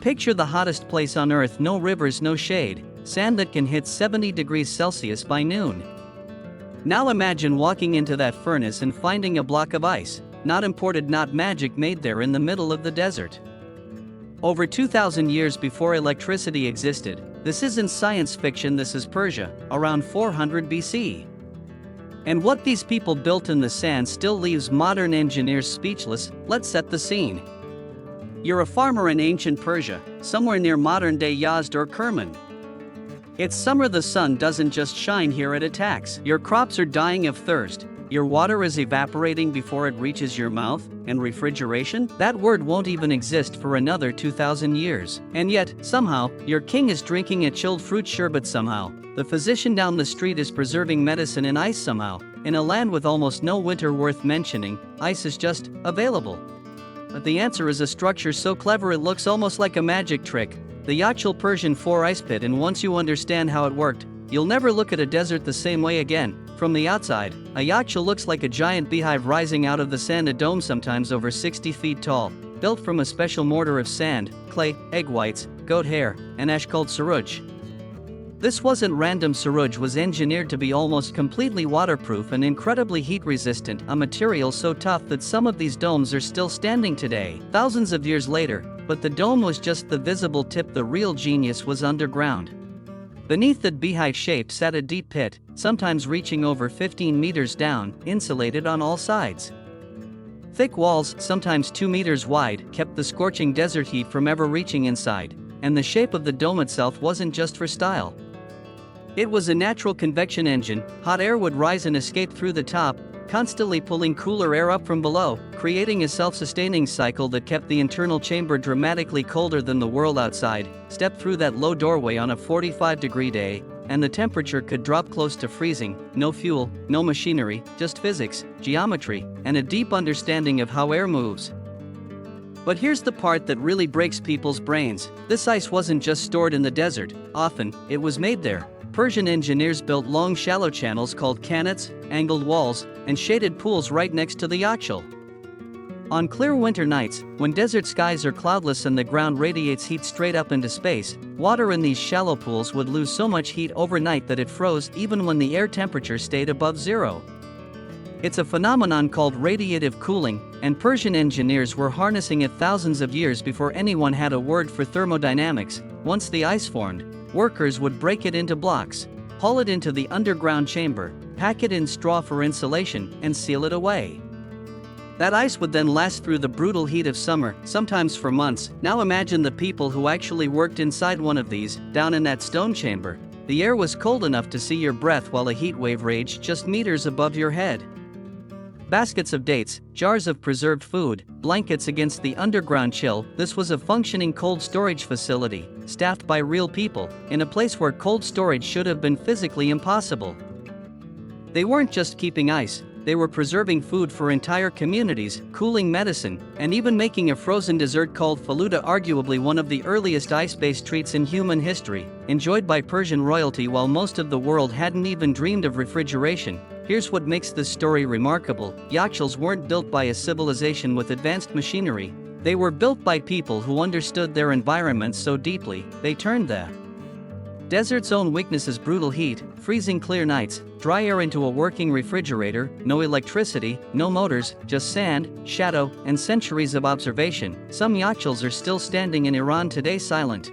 Picture the hottest place on Earth, no rivers, no shade, sand that can hit 70 degrees Celsius by noon. Now imagine walking into that furnace and finding a block of ice, not imported, not magic, made there in the middle of the desert. Over 2,000 years before electricity existed, this isn't science fiction, this is Persia, around 400 BC. And what these people built in the sand still leaves modern engineers speechless. Let's set the scene. You're a farmer in ancient Persia, somewhere near modern-day Yazd or Kerman. It's summer, the sun doesn't just shine here, it attacks. Your crops are dying of thirst, your water is evaporating before it reaches your mouth, and refrigeration? That word won't even exist for another 2,000 years. And yet, somehow, your king is drinking a chilled fruit sherbet somehow. The physician down the street is preserving medicine in ice somehow. In a land with almost no winter worth mentioning, ice is just available. But the answer is a structure so clever it looks almost like a magic trick. The Yakshal Persian 4 ice pit, and once you understand how it worked, you'll never look at a desert the same way again. From the outside, a yakshal looks like a giant beehive rising out of the sand, a dome sometimes over 60 feet tall, built from a special mortar of sand, clay, egg whites, goat hair, and ash called saruj. This wasn't random. Saruj was engineered to be almost completely waterproof and incredibly heat-resistant, a material so tough that some of these domes are still standing today, thousands of years later. But the dome was just the visible tip, the real genius was underground. Beneath that beehive shape sat a deep pit, sometimes reaching over 15 meters down, insulated on all sides. Thick walls, sometimes 2 meters wide, kept the scorching desert heat from ever reaching inside, and the shape of the dome itself wasn't just for style. It was a natural convection engine. Hot air would rise and escape through the top, constantly pulling cooler air up from below, creating a self-sustaining cycle that kept the internal chamber dramatically colder than the world outside. Step through that low doorway on a 45-degree day, and the temperature could drop close to freezing. No fuel, no machinery, just physics, geometry, and a deep understanding of how air moves. But here's the part that really breaks people's brains. This ice wasn't just stored in the desert, often, it was made there. Persian engineers built long shallow channels called qanats, angled walls, and shaded pools right next to the yakshal. On clear winter nights, when desert skies are cloudless and the ground radiates heat straight up into space, water in these shallow pools would lose so much heat overnight that it froze even when the air temperature stayed above zero. It's a phenomenon called radiative cooling, and Persian engineers were harnessing it thousands of years before anyone had a word for thermodynamics. Once the ice formed, workers would break it into blocks, haul it into the underground chamber, pack it in straw for insulation, and seal it away. That ice would then last through the brutal heat of summer, sometimes for months. Now imagine the people who actually worked inside one of these, down in that stone chamber. The air was cold enough to see your breath while a heat wave raged just meters above your head. Baskets of dates, jars of preserved food, blankets against the underground chill. This was a functioning cold storage facility, staffed by real people, in a place where cold storage should have been physically impossible. They weren't just keeping ice, they were preserving food for entire communities, cooling medicine, and even making a frozen dessert called faluda, arguably one of the earliest ice-based treats in human history, enjoyed by Persian royalty while most of the world hadn't even dreamed of refrigeration. Here's what makes this story remarkable. Yakshals weren't built by a civilization with advanced machinery. They were built by people who understood their environments so deeply, they turned the desert's own weaknesses, brutal heat, freezing clear nights, dry air, into a working refrigerator. No electricity, no motors, just sand, shadow, and centuries of observation. Some yakshals are still standing in Iran today, silent,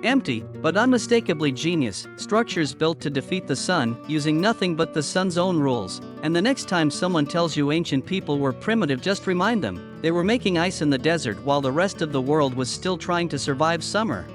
empty, but unmistakably genius. Structures built to defeat the sun, using nothing but the sun's own rules. And the next time someone tells you ancient people were primitive, just remind them, they were making ice in the desert while the rest of the world was still trying to survive summer.